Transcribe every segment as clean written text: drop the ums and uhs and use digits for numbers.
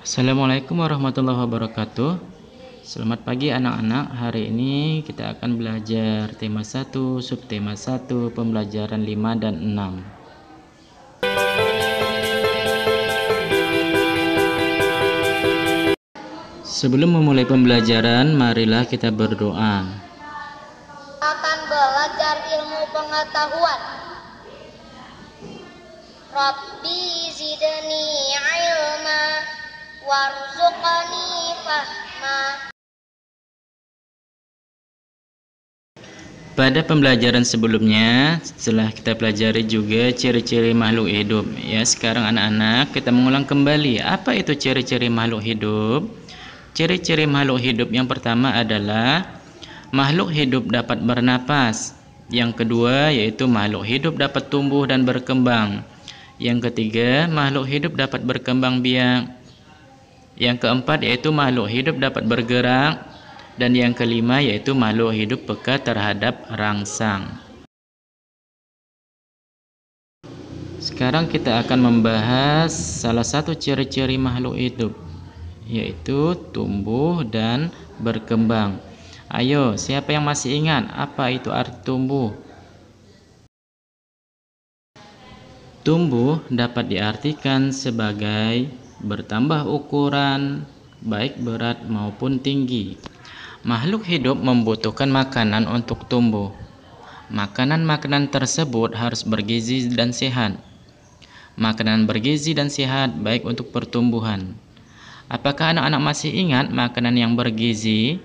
Assalamualaikum warahmatullahi wabarakatuh. Selamat pagi anak-anak. Hari ini kita akan belajar tema 1, subtema 1, pembelajaran 5 dan 6. Sebelum memulai pembelajaran, marilah kita berdoa. Akan belajar ilmu pengetahuan. Rabbi zidni ilma warzuqni fahma. Pada pembelajaran sebelumnya, setelah kita pelajari juga ciri-ciri makhluk hidup. Ya, sekarang anak-anak kita mengulang kembali. Apa itu ciri-ciri makhluk hidup? Ciri-ciri makhluk hidup yang pertama adalah makhluk hidup dapat bernapas. Yang kedua yaitu makhluk hidup dapat tumbuh dan berkembang. Yang ketiga, makhluk hidup dapat berkembang biak. Yang keempat yaitu makhluk hidup dapat bergerak. Dan yang kelima yaitu makhluk hidup peka terhadap rangsang. Sekarang kita akan membahas salah satu ciri-ciri makhluk hidup, yaitu tumbuh dan berkembang. Ayo, siapa yang masih ingat apa itu arti tumbuh? Tumbuh dapat diartikan sebagai bertambah ukuran, baik berat maupun tinggi. Makhluk hidup membutuhkan makanan untuk tumbuh. Makanan-makanan tersebut harus bergizi dan sehat. Makanan bergizi dan sehat baik untuk pertumbuhan. Apakah anak-anak masih ingat makanan yang bergizi?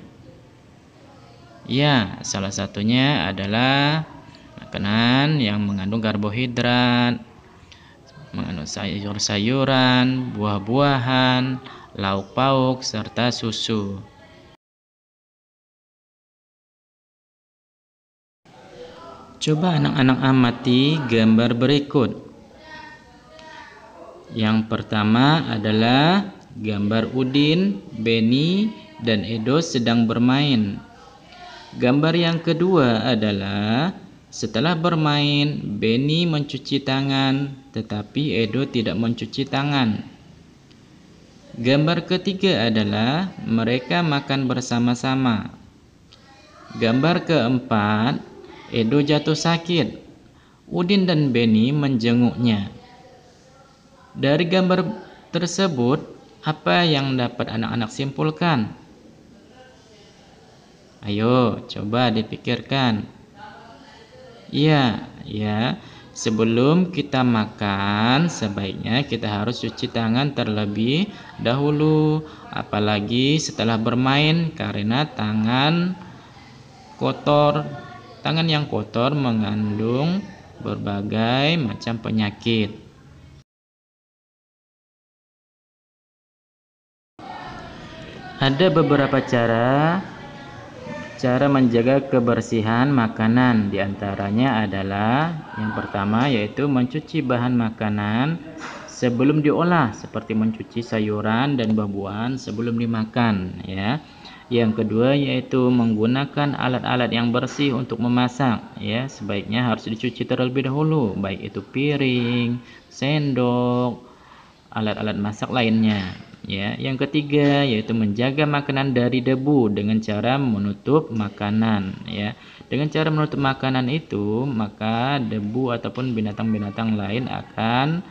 Ya, salah satunya adalah makanan yang mengandung karbohidrat, mengandung sayur-sayuran, buah-buahan, lauk pauk, serta susu. Coba anak-anak amati gambar berikut. Yang pertama adalah gambar Udin, Beni, dan Edo sedang bermain. Gambar yang kedua adalah setelah bermain, Beni mencuci tangan, tetapi Edo tidak mencuci tangan. Gambar ketiga adalah mereka makan bersama-sama. Gambar keempat, Edo jatuh sakit. Udin dan Beni menjenguknya. Dari gambar tersebut, apa yang dapat anak-anak simpulkan? Ayo, coba dipikirkan. Iya, ya. Sebelum kita makan, sebaiknya kita harus cuci tangan terlebih dahulu, apalagi setelah bermain, karena tangan yang kotor mengandung berbagai macam penyakit. Ada beberapa cara menjaga kebersihan makanan. Di antaranya adalah yang pertama yaitu mencuci bahan makanan sebelum diolah, seperti mencuci sayuran dan buah-buahan sebelum dimakan, ya. Yang kedua yaitu menggunakan alat-alat yang bersih untuk memasak, ya. Sebaiknya harus dicuci terlebih dahulu, baik itu piring, sendok, alat-alat masak lainnya, ya. Yang ketiga yaitu menjaga makanan dari debu dengan cara menutup makanan, ya. Dengan cara menutup makanan itu, maka debu ataupun binatang-binatang lain akan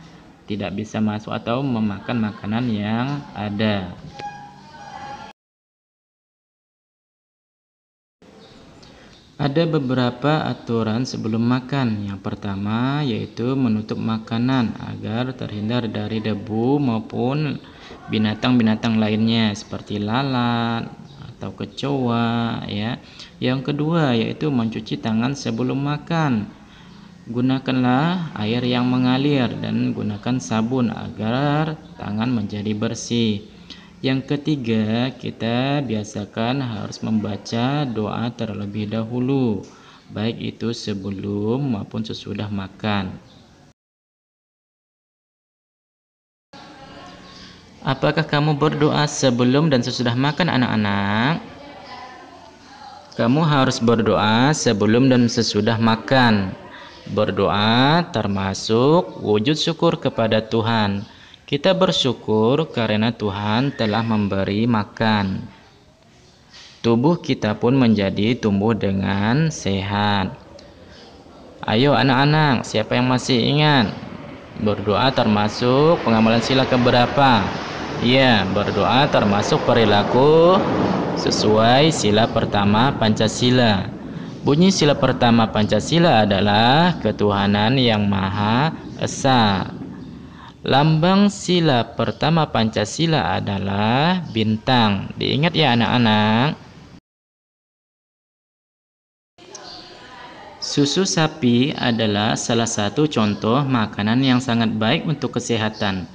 tidak bisa masuk atau memakan makanan yang ada. Ada beberapa aturan sebelum makan. Yang pertama yaitu menutup makanan agar terhindar dari debu maupun binatang-binatang lainnya seperti lalat atau kecoa, ya. Yang kedua yaitu mencuci tangan sebelum makan. Gunakanlah air yang mengalir dan gunakan sabun agar tangan menjadi bersih. Yang ketiga, kita biasakan harus membaca doa terlebih dahulu, baik itu sebelum maupun sesudah makan. Apakah kamu berdoa sebelum dan sesudah makan, anak-anak? Kamu harus berdoa sebelum dan sesudah makan. Berdoa termasuk wujud syukur kepada Tuhan. Kita bersyukur karena Tuhan telah memberi makan. Tubuh kita pun menjadi tumbuh dengan sehat. Ayo anak-anak, siapa yang masih ingat? Berdoa termasuk pengamalan sila keberapa? Iya, berdoa termasuk perilaku sesuai sila pertama Pancasila. Bunyi sila pertama Pancasila adalah ketuhanan yang Maha Esa. Lambang sila pertama Pancasila adalah bintang. Diingat ya anak-anak. Susu sapi adalah salah satu contoh makanan yang sangat baik untuk kesehatan.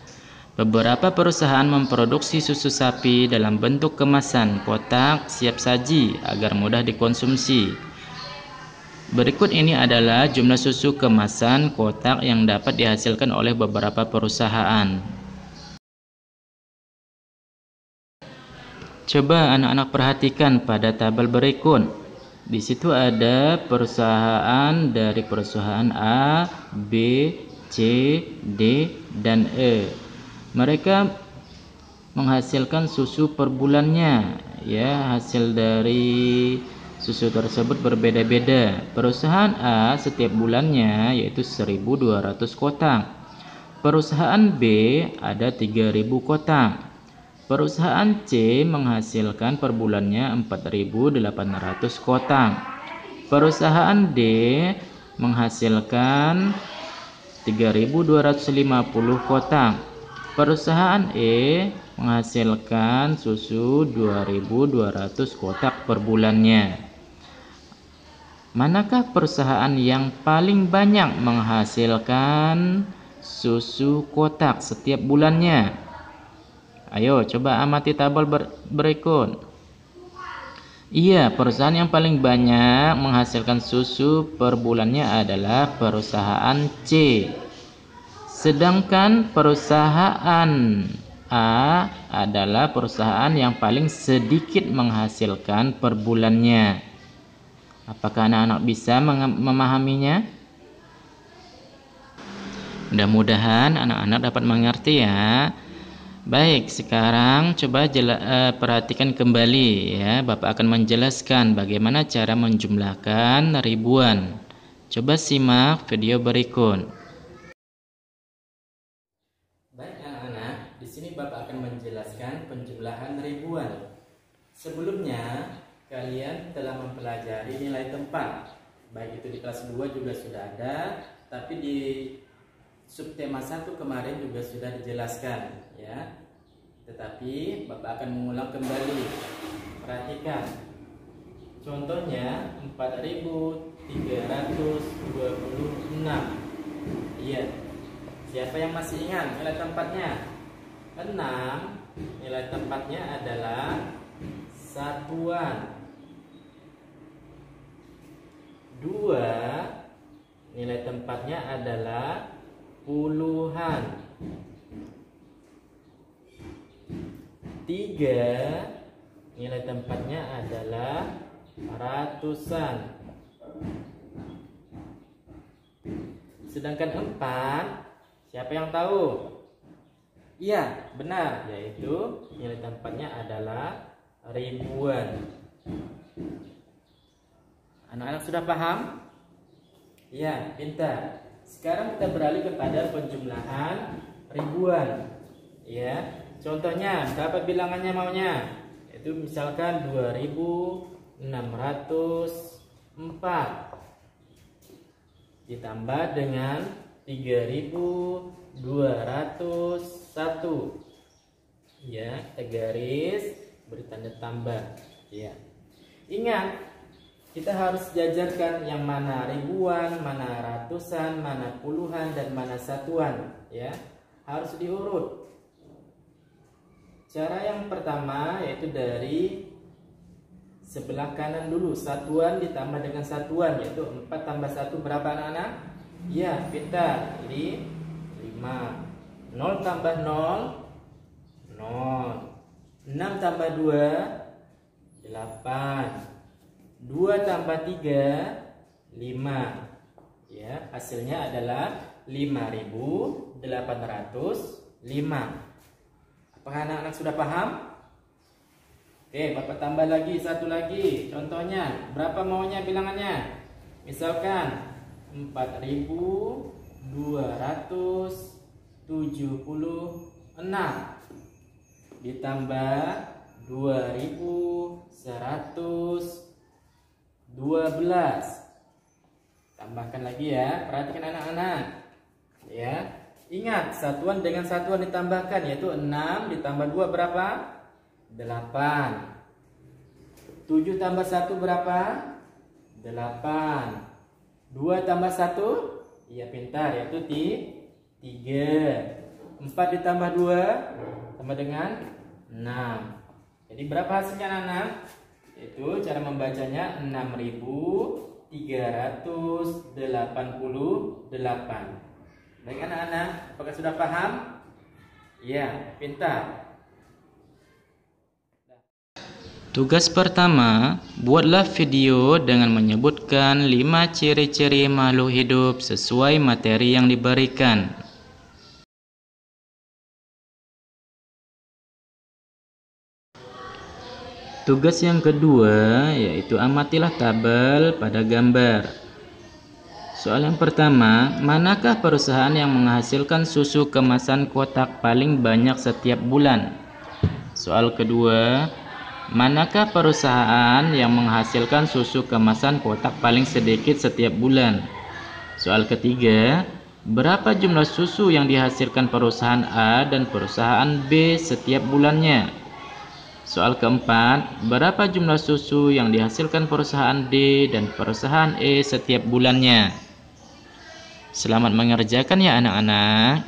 Beberapa perusahaan memproduksi susu sapi dalam bentuk kemasan kotak siap saji agar mudah dikonsumsi. Berikut ini adalah jumlah susu kemasan kotak yang dapat dihasilkan oleh beberapa perusahaan. Coba anak-anak perhatikan pada tabel berikut. Di situ ada perusahaan dari perusahaan A, B, C, D, dan E. Mereka menghasilkan susu per bulannya, ya. Hasil dari susu tersebut berbeda-beda. Perusahaan A setiap bulannya yaitu 1.200 kotak. Perusahaan B ada 3.000 kotak. Perusahaan C menghasilkan per bulannya 4.800 kotak. Perusahaan D menghasilkan 3.250 kotak. Perusahaan E menghasilkan susu 2.200 kotak per bulannya. Manakah perusahaan yang paling banyak menghasilkan susu kotak setiap bulannya? Ayo coba amati tabel berikut. Iya, perusahaan yang paling banyak menghasilkan susu per bulannya adalah perusahaan C. Sedangkan perusahaan A adalah perusahaan yang paling sedikit menghasilkan per bulannya. Apakah anak-anak bisa memahaminya? Mudah-mudahan anak-anak dapat mengerti ya. Baik, sekarang coba perhatikan kembali ya. Bapak akan menjelaskan bagaimana cara menjumlahkan ribuan. Coba simak video berikut. Baik anak-anak, di sini Bapak akan menjelaskan penjumlahan ribuan. Sebelumnya, kalian telah mempelajari nilai tempat. Baik itu di kelas 2 juga sudah ada, tapi di subtema 1 kemarin juga sudah dijelaskan ya. Tetapi Bapak akan mengulang kembali. Perhatikan. Contohnya 4.326. Iya. Siapa yang masih ingat nilai tempatnya? 6. Nilai tempatnya adalah satuan. 2. Nilai tempatnya adalah puluhan. 3. Nilai tempatnya adalah ratusan. Sedangkan 4, siapa yang tahu? Iya, benar, yaitu nilai tempatnya adalah ribuan. Anak-anak sudah paham? Iya, pintar. Sekarang kita beralih kepada penjumlahan ribuan. Ya, contohnya berapa bilangannya maunya? Itu misalkan 2.604 ditambah dengan 3.201. Ya, kita garis beri tanda tambah. Ya. Ingat, kita harus jajarkan yang mana ribuan, mana ratusan, mana puluhan, dan mana satuan. Ya, harus diurut. Cara yang pertama yaitu dari sebelah kanan dulu, satuan ditambah dengan satuan, yaitu 4 tambah 1 berapa anak-anak? Ya, pintar. Jadi 5. 0 tambah 0, 0. 6 tambah 2, 8. 2 tambah 3, 5. Ya, hasilnya adalah 5.800 Apakah anak-anak sudah paham? Oke, Bapak tambah lagi satu lagi. Contohnya, berapa maunya bilangannya? Misalkan 4.276 ditambah 2.112. Tambahkan lagi ya. Perhatikan anak-anak. Ya. Ingat, satuan dengan satuan ditambahkan, yaitu 6 ditambah 2 berapa? 8. 7 tambah 1 berapa? 8. 2 tambah 1? Iya, pintar, yaitu 3. 4 ditambah 2 sama dengan 6. Jadi berapa hasilnya anak? Itu cara membacanya 6.388. Baik anak-anak, apakah sudah paham? Ya, pintar. Tugas pertama, buatlah video dengan menyebutkan 5 ciri-ciri makhluk hidup sesuai materi yang diberikan. Tugas yang kedua yaitu amatilah tabel pada gambar. Soal yang pertama, manakah perusahaan yang menghasilkan susu kemasan kotak paling banyak setiap bulan? Soal kedua, manakah perusahaan yang menghasilkan susu kemasan kotak paling sedikit setiap bulan? Soal ketiga, berapa jumlah susu yang dihasilkan perusahaan A dan perusahaan B setiap bulannya? Soal keempat, berapa jumlah susu yang dihasilkan perusahaan D dan perusahaan E setiap bulannya? Selamat mengerjakan ya anak-anak.